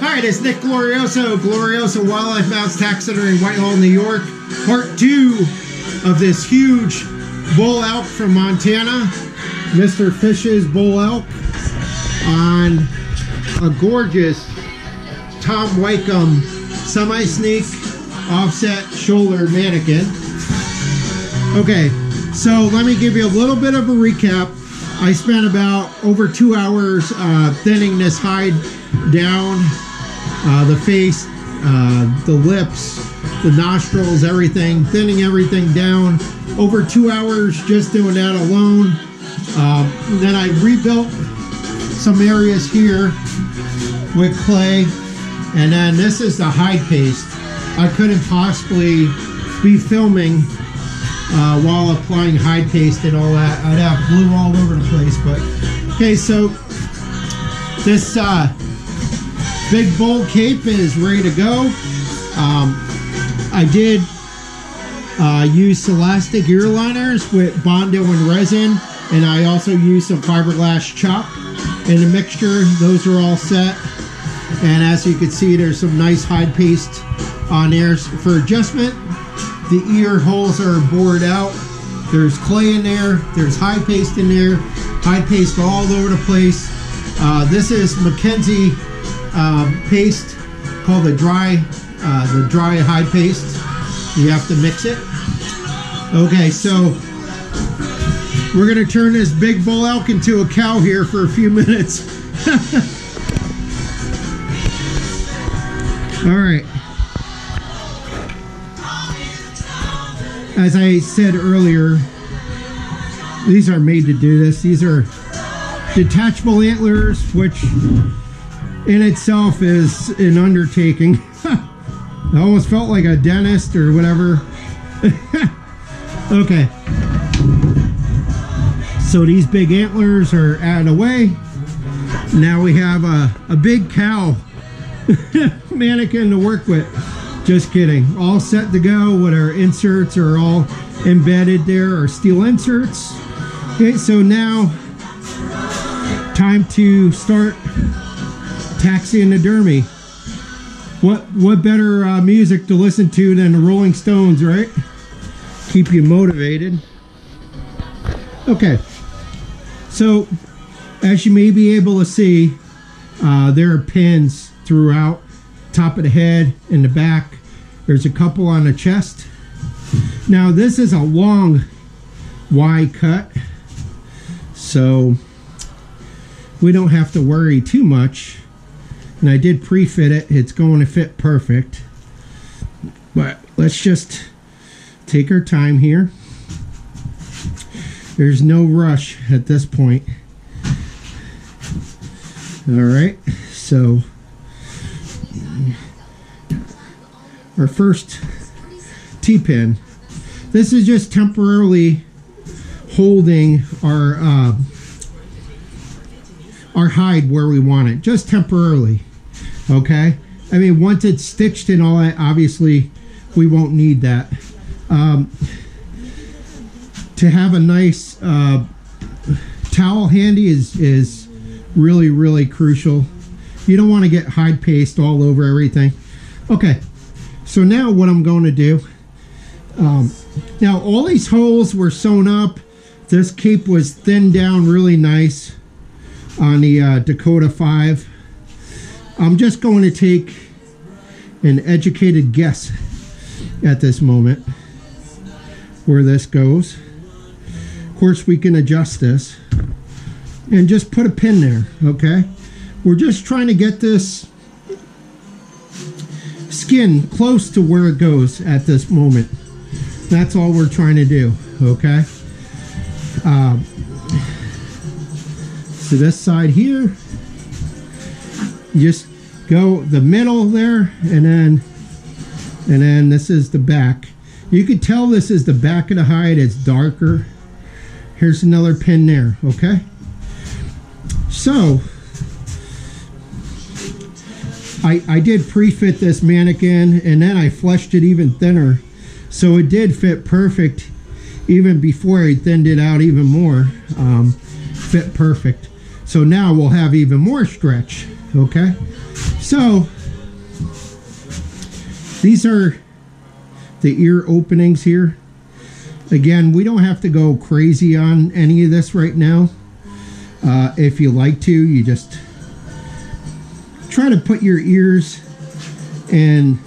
Hi, it's Nick Glorioso Wildlife Mounts Taxidermy in Whitehall, New York. Part 2 of this huge bull elk from Montana, Mr. Fish's bull elk, on a gorgeous Tom Weickum semi-sneak offset shoulder mannequin. Okay, so let me give you a little bit of a recap. I spent about over 2 hours thinning this hide down, the face, the lips, the nostrils, everything, thinning everything down. Over 2 hours just doing that alone. Then I rebuilt some areas here with clay, and then this is the hide paste. I couldn't possibly be filming while applying hide paste and all that. I'd have glue all over the place. But okay, so this big bull cape is ready to go. I did use elastic ear liners with Bondo and resin, and I also used some fiberglass chalk in the mixture. Those are all set, and as you can see, there's some nice hide paste on there for adjustment. The ear holes are bored out. There's clay in there. There's hide paste in there. Hide paste all over the place. This is Mackenzie paste called the dry hide paste. You have to mix it. Okay, so we're gonna turn this big bull elk into a cow here for a few minutes. All right. As I said earlier, these are made to do this. These are detachable antlers, which in itself is an undertaking. I almost felt like a dentist or whatever. Okay. So these big antlers are out of the way. Now we have a big cow mannequin to work with. Just kidding. All set to go with our inserts are all embedded there, our steel inserts. Okay, so now time to start taxidermy. What better music to listen to than the Rolling Stones, right? Keep you motivated. Okay, so as you may be able to see, there are pins throughout, top of the head and the back. There's a couple on the chest. Now this is a long Y cut, so we don't have to worry too much. And I did pre-fit it. It's going to fit perfect. But let's just take our time here. There's no rush at this point. All right, so our first T-pin. This is just temporarily holding our hide where we want it, just temporarily. Okay, I mean, once it's stitched and all that, obviously we won't need that. To have a nice towel handy is really crucial. You don't want to get hide paste all over everything. Okay, so now what I'm going to do, now all these holes were sewn up. This cape was thinned down really nice on the Dakota 5. I'm just going to take an educated guess at this moment where this goes. Of course, we can adjust this and just put a pin there, okay? We're just trying to get this skin close to where it goes at this moment. That's all we're trying to do, okay? So this side here, just go the middle there, and then this is the back. You could tell this is the back of the hide. It's darker. Here's another pin there, okay? So I did pre-fit this mannequin, and then I fleshed it even thinner, so it did fit perfect even before I thinned it out even more. Fit perfect. So now we'll have even more stretch, okay? So These are the ear openings here. Again, we don't have to go crazy on any of this right now. If you like to, you just try to put your ears in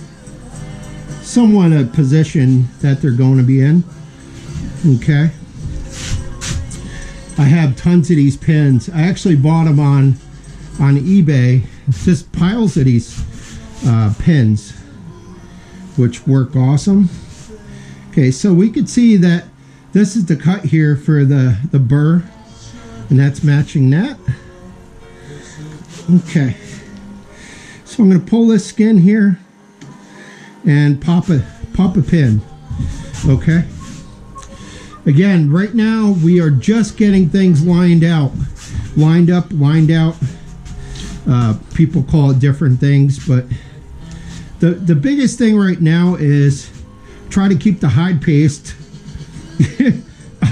somewhat a position that they're going to be in. Okay. I have tons of these pins. I actually bought them on eBay. It's just piles of these pins, which work awesome. Okay, so we could see that this is the cut here for the burr, and that's matching that. Okay, so I'm going to pull this skin here and pop a pin. Okay. Again, right now we are just getting things lined out, lined up, lined out. People call it different things, but the biggest thing right now is try to keep the hide paste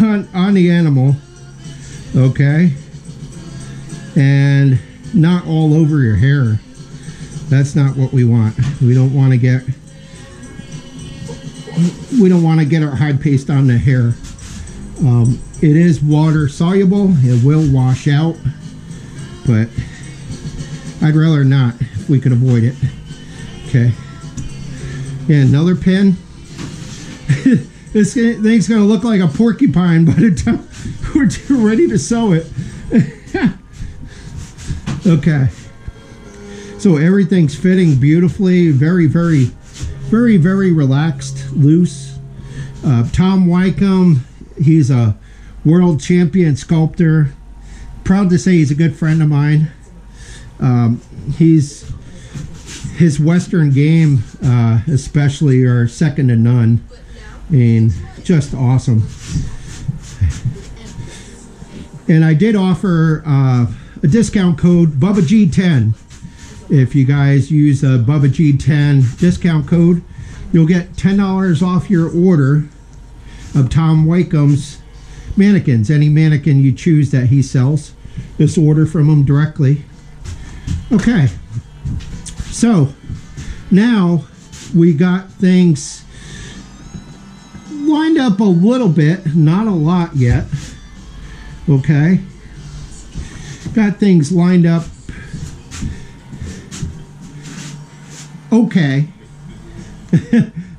on the animal, okay, and not all over your hair. That's not what we want. We don't want to get our hide paste on the hair. It is water soluble. It will wash out, but I'd rather not if we could avoid it. Okay. Yeah, another pin. This thing's gonna look like a porcupine by the time we're ready to sew it. Okay. So everything's fitting beautifully. Very, very, very, very relaxed, loose. Tom Weickum, he's a world champion sculptor. Proud to say he's a good friend of mine. His Western game, especially, are second to none. I mean, just awesome. And I did offer a discount code, BubbaG10. If you guys use a BubbaG10 discount code, you'll get $10 off your order of Tom Weickum's mannequins. Any mannequin you choose that he sells, just order from him directly. Okay, so now we got things lined up a little bit, not a lot yet. Okay, got things lined up okay.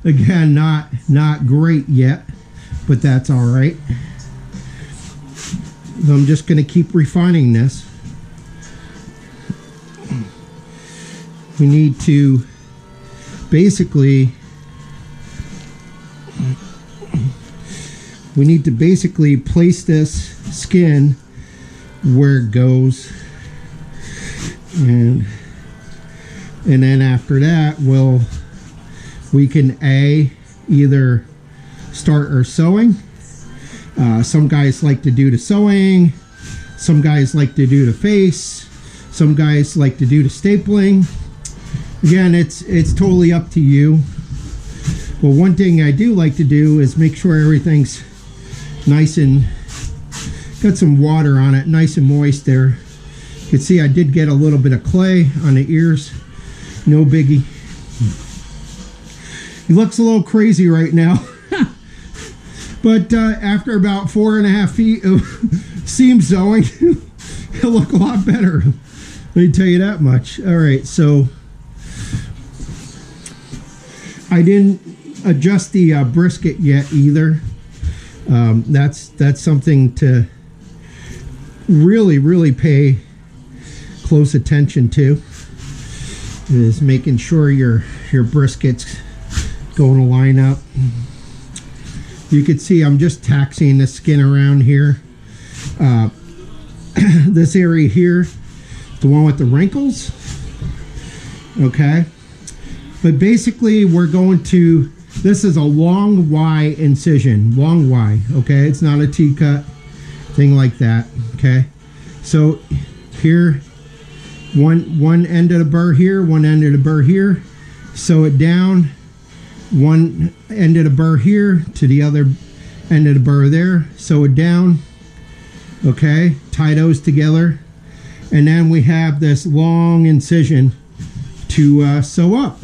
Again, not great yet, but that's all right. I'm just going to keep refining this. We need to basically place this skin where it goes, and then after that we can either start our sewing. Some guys like to do the sewing, some guys like to do the face, some guys like to do the stapling. Again, it's totally up to you. But one thing I do like to do is make sure everything's nice and got some water on it, nice and moist there. You can see I did get a little bit of clay on the ears. No biggie. He looks a little crazy right now. But after about 4.5 feet of seam sewing, he'll look a lot better. Let me tell you that much. All right, so I didn't adjust the brisket yet either. That's something to really pay close attention to, is making sure your brisket's going to line up. You can see I'm just taxiing the skin around here. This area here, the one with the wrinkles. Okay, but basically we're going to, this is a long Y incision, long Y. Okay, it's not a T-cut thing like that. Okay, so here, one end of the burr here, one end of the burr here, sew it down, one end of the burr here to the other end of the burr there, sew it down. Okay, tie those together, and then we have this long incision to sew up.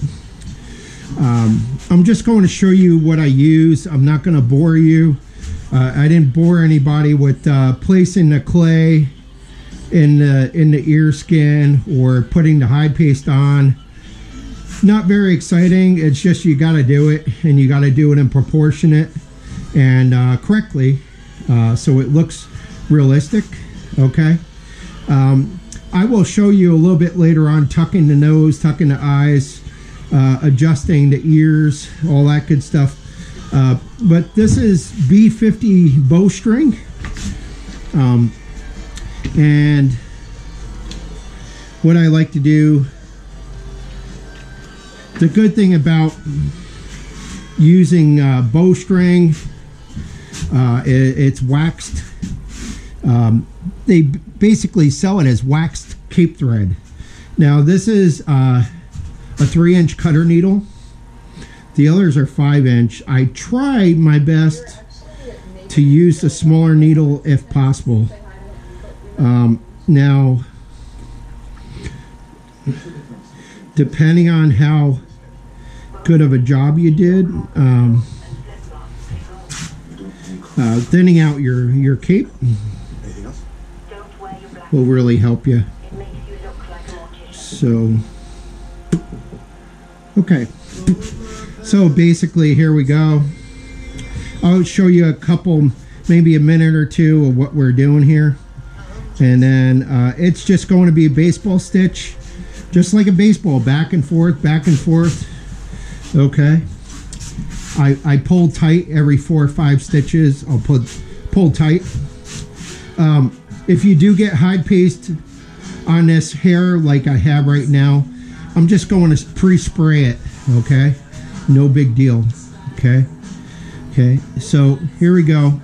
I'm just going to show you what I use. I'm not going to bore you. I didn't bore anybody with placing the clay in the ear skin or putting the hide paste on. Not very exciting. It's just you got to do it, and you got to do it in proportionate and correctly, so it looks realistic. Okay. I will show you a little bit later on tucking the nose, tucking the eyes, adjusting the ears, all that good stuff. But this is B50 bowstring, and what I like to do, the good thing about using bowstring, it's waxed. They basically sell it as waxed cape thread. Now this is a 3-inch cutter needle. The others are 5-inch. I try my best to use the smaller needle if possible. Now, depending on how good of a job you did, thinning out your cape will really help you. So, okay. So basically, here we go. I'll show you a couple, maybe a minute or two of what we're doing here. And then it's just going to be a baseball stitch, just like a baseball, back and forth, back and forth. Okay. I pull tight every 4 or 5 stitches. I'll pull tight. If you do get hide paste on this hair like I have right now, I'm just going to pre-spray it. Okay. No big deal. Okay. Okay. So here we go.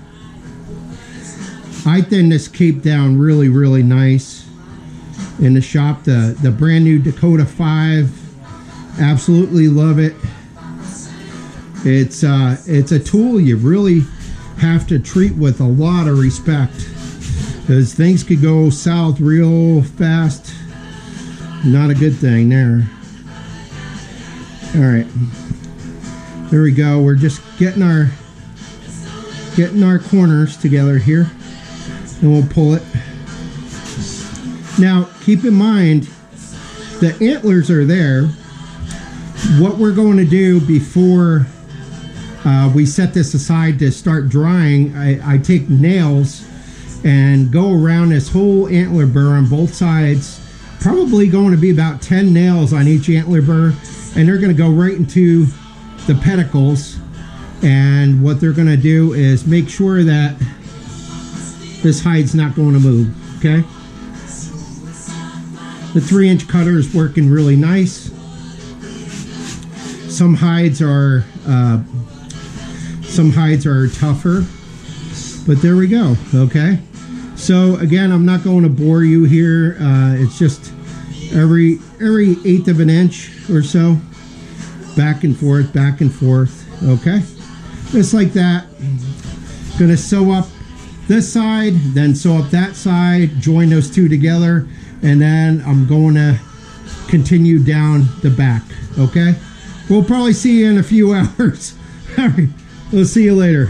I thin this cape down really, really nice in the shop. The brand new Dakota 5. Absolutely love it. It's a tool you really have to treat with a lot of respect, because things could go south real fast. Not a good thing there. All right. There we go. We're just getting our corners together here, and we'll pull it. Now, keep in mind, the antlers are there. What we're going to do before we set this aside to start drying, I take nails and go around this whole antler burr on both sides. Probably going to be about 10 nails on each antler burr, and they're going to go right into the pedicles. And what they're going to do is make sure that this hide's not going to move. Okay. The 3-inch cutter is working really nice. Some hides are tougher, but there we go. Okay. So again, I'm not going to bore you here. It's just every 1/8 of an inch or so, back and forth, back and forth. Okay. Just like that. Gonna sew up this side, then sew up that side, join those two together, and then I'm going to continue down the back. Okay. We'll probably see you in a few hours. All right. We'll see you later.